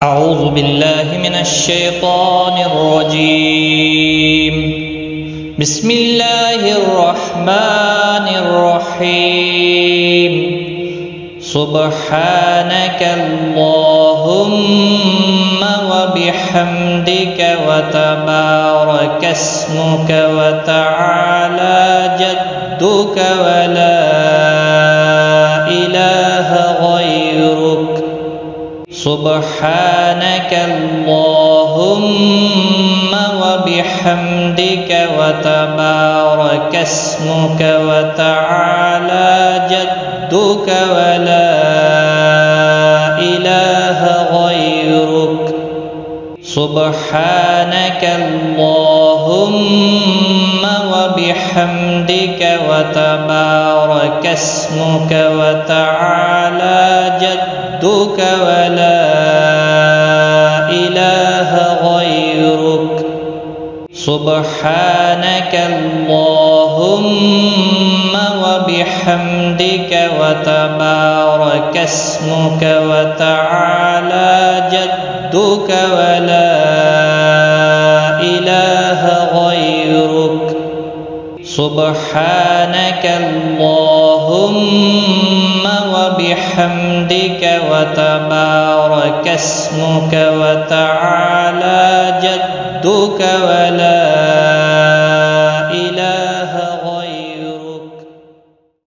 أعوذ بالله من الشيطان الرجيم. بسم الله الرحمن الرحيم. سبحانك اللهم وبحمدك وتبارك اسمك وتعالى جدك ولا إله غيرك. سبحانك اللهم وبحمدك وتبارك اسمك وتعالى جدك ولا إله غيرك. سبحانك اللهم وبحمدك وتبارك اسمك وتعالى جدك ولا إله غيرك. سبحانك اللهم وبحمدك وتبارك اسمك وتعالى جدك ولا إله غيرك. سبحانك اللهم وبحمدك وتبارك اسمك وتعالى جدك ولا